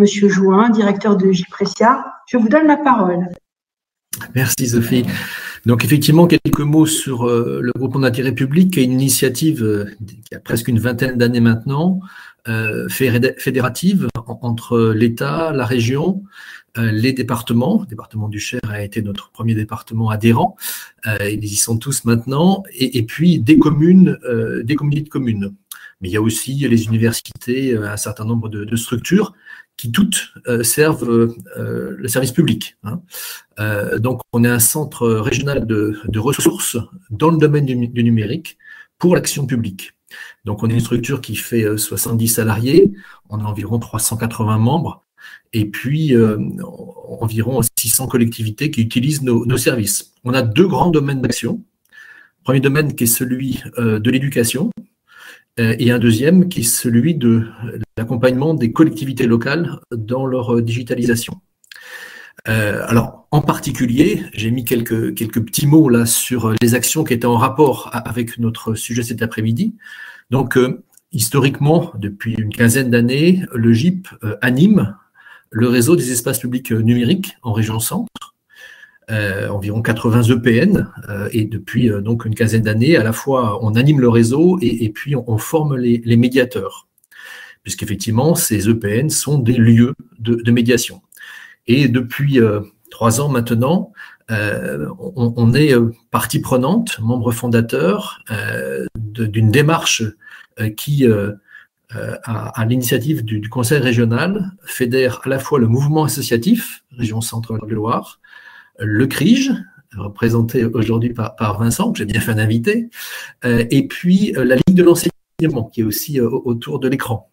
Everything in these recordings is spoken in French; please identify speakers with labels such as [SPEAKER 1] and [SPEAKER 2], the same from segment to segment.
[SPEAKER 1] Monsieur Jouin, directeur de Gyprecia. Je vous donne la parole.
[SPEAKER 2] Merci Sophie. Donc effectivement, quelques mots sur le groupement d'intérêt public, qui est une initiative qui a presque une vingtaine d'années maintenant, fédérative entre l'État, la région, les départements. Le département du Cher a été notre premier département adhérent, ils y sont tous maintenant, et puis des communes, des communautés de communes. Mais il y a aussi les universités, un certain nombre de structures qui toutes servent le service public. Donc, on est un centre régional de ressources dans le domaine du numérique pour l'action publique. Donc, on est une structure qui fait 70 salariés, on a environ 380 membres, et puis environ 600 collectivités qui utilisent nos services. On a deux grands domaines d'action. Premier domaine qui est celui de l'éducation, et un deuxième qui est celui de l'accompagnement des collectivités locales dans leur digitalisation. Alors, en particulier, j'ai mis quelques petits mots là sur les actions qui étaient en rapport avec notre sujet cet après-midi. Donc, historiquement, depuis une quinzaine d'années, le GIP anime le réseau des espaces publics numériques en région Centre. Environ 80 EPN, et depuis donc une quinzaine d'années, à la fois on anime le réseau et puis on forme les médiateurs, puisqu'effectivement ces EPN sont des lieux de médiation. Et depuis 3 ans maintenant, on est partie prenante, membre fondateur d'une démarche qui, à l'initiative du Conseil régional, fédère à la fois le mouvement associatif, région Centre-Loire, le CRIJ, représenté aujourd'hui par Vincent, que j'ai bien fait d'inviter, et puis la Ligue de l'enseignement, qui est aussi autour de l'écran.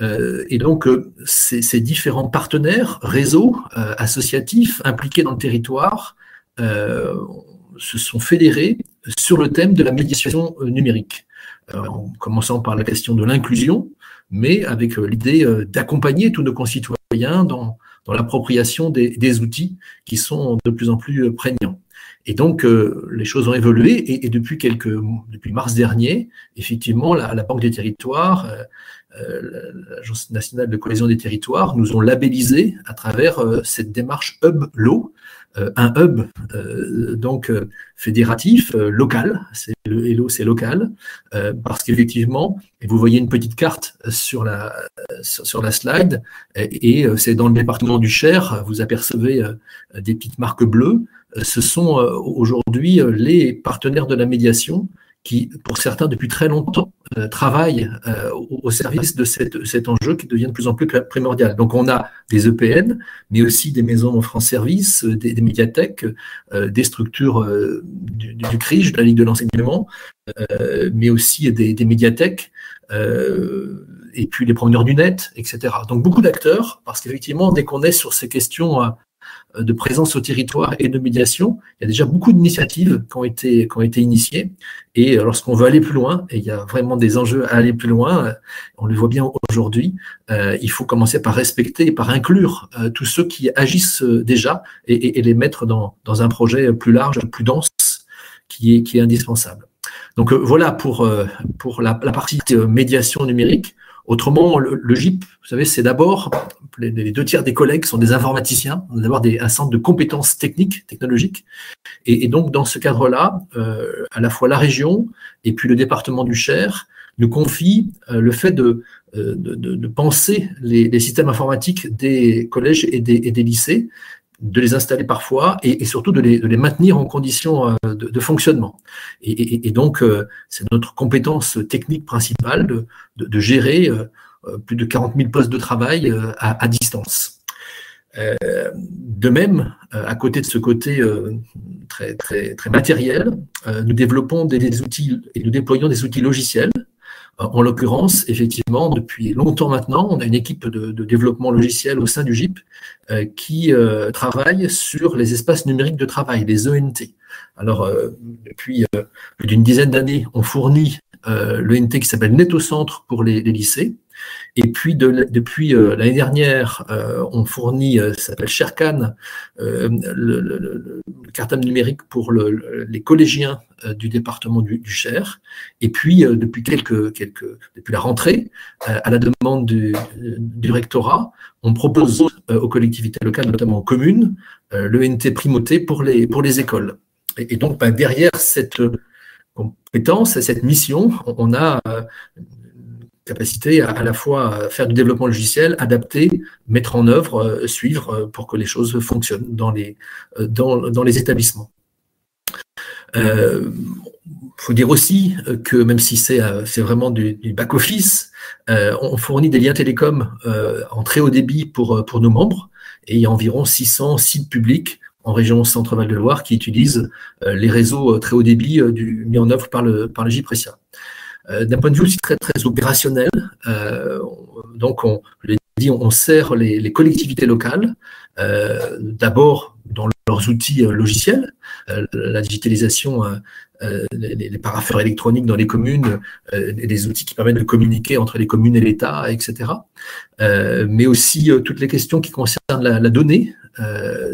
[SPEAKER 2] Et donc, ces différents partenaires, réseaux associatifs impliqués dans le territoire, se sont fédérés sur le thème de la médiation numérique, en commençant par la question de l'inclusion, mais avec l'idée d'accompagner tous nos concitoyens dans l'appropriation des outils qui sont de plus en plus prégnants. Et donc, les choses ont évolué et depuis mars dernier, effectivement, la Banque des territoires, l'Agence nationale de cohésion des territoires, nous ont labellisé à travers cette démarche Hub-Lo, un hub donc fédératif, local, le Hello c'est local, parce qu'effectivement, et vous voyez une petite carte sur la slide, et c'est dans le département du Cher, vous apercevez des petites marques bleues, ce sont aujourd'hui les partenaires de la médiation qui, pour certains, depuis très longtemps, travaillent au service de cet enjeu qui devient de plus en plus primordial. Donc, on a des EPN, mais aussi des maisons France Service, des médiathèques, des structures du CRIJ, de la Ligue de l'enseignement, mais aussi des médiathèques, et puis les promeneurs du net, etc. Donc, beaucoup d'acteurs, parce qu'effectivement, dès qu'on est sur ces questions de présence au territoire et de médiation, il y a déjà beaucoup d'initiatives qui ont été initiées. Et lorsqu'on veut aller plus loin, et il y a vraiment des enjeux à aller plus loin, on le voit bien aujourd'hui, il faut commencer par respecter et par inclure tous ceux qui agissent déjà et les mettre dans un projet plus large, plus dense, qui est indispensable. Donc voilà pour la partie médiation numérique. Autrement, le GIP, vous savez, c'est d'abord, les 2 tiers des collègues sont des informaticiens, on a d'abord un centre de compétences technologiques. Et donc, dans ce cadre-là, à la fois la région et puis le département du Cher nous confie le fait de penser les systèmes informatiques des collèges et des lycées, de les installer parfois et surtout de les maintenir en conditions de fonctionnement. Et donc, c'est notre compétence technique principale de gérer plus de 40 000 postes de travail à distance. De même, à côté de ce côté très, très, très matériel, nous développons des outils et nous déployons des outils logiciels. En l'occurrence, effectivement, depuis longtemps maintenant, on a une équipe de développement logiciel au sein du GIP qui travaille sur les espaces numériques de travail, les ENT. Alors, depuis plus d'une dizaine d'années, on fournit l'ENT qui s'appelle Net au centre pour les lycées. Et puis depuis l'année dernière, on fournit, ça s'appelle Sherkan, le cartable numérique pour les collégiens du département du Cher. Et puis depuis depuis la rentrée, à la demande du rectorat, on propose aux collectivités locales, notamment aux communes, l'ENT Primauté pour les écoles. Et donc derrière cette compétence, cette mission, on a capacité à la fois faire du développement logiciel, adapter, mettre en œuvre, suivre pour que les choses fonctionnent dans les établissements. Faut dire aussi que même si c'est vraiment du back-office, on fournit des liens télécoms en très haut débit pour nos membres, et il y a environ 600 sites publics en région Centre-Val de Loire qui utilisent les réseaux très haut débit mis en œuvre par le JPRESIA. D'un point de vue aussi très opérationnel, donc je l'ai dit, on sert les collectivités locales, d'abord dans leurs outils logiciels, la digitalisation, les parapheurs électroniques dans les communes, des outils qui permettent de communiquer entre les communes et l'État, etc. Mais aussi toutes les questions qui concernent la donnée,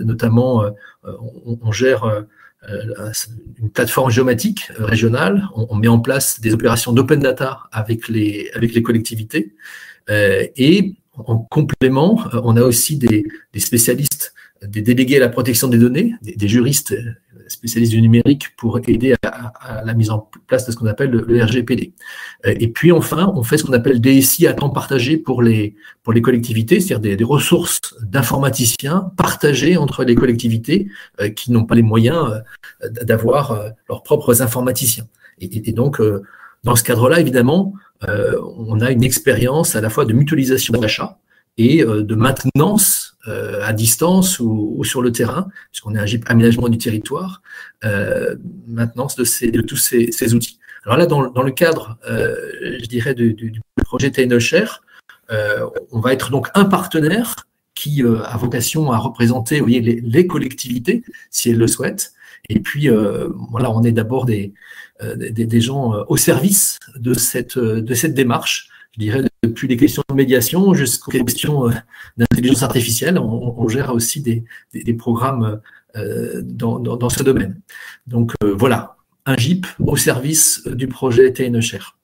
[SPEAKER 2] notamment on gère une plateforme géomatique régionale, on met en place des opérations d'open data avec les collectivités, et en complément, on a aussi des spécialistes, des délégués à la protection des données, des juristes spécialistes du numérique pour aider à la mise en place de ce qu'on appelle le RGPD. Et puis enfin, on fait ce qu'on appelle DSI à temps partagé pour les collectivités, c'est-à-dire des ressources d'informaticiens partagées entre les collectivités qui n'ont pas les moyens d'avoir leurs propres informaticiens. Et donc, dans ce cadre-là, évidemment, on a une expérience à la fois de mutualisation d'achat et de maintenance à distance ou sur le terrain, puisqu'on est un GIP aménagement du territoire, maintenance de tous ces outils. Alors là, dans le cadre, je dirais, du projet TNE Cher, on va être donc un partenaire qui a vocation à représenter, vous voyez, les collectivités, si elles le souhaitent. Et puis, voilà, on est d'abord des gens au service de cette démarche, je dirais, depuis les questions de médiation jusqu'aux questions d'intelligence artificielle. On gère aussi des programmes dans ce domaine. Donc, voilà, un GIP au service du projet TNE Cher.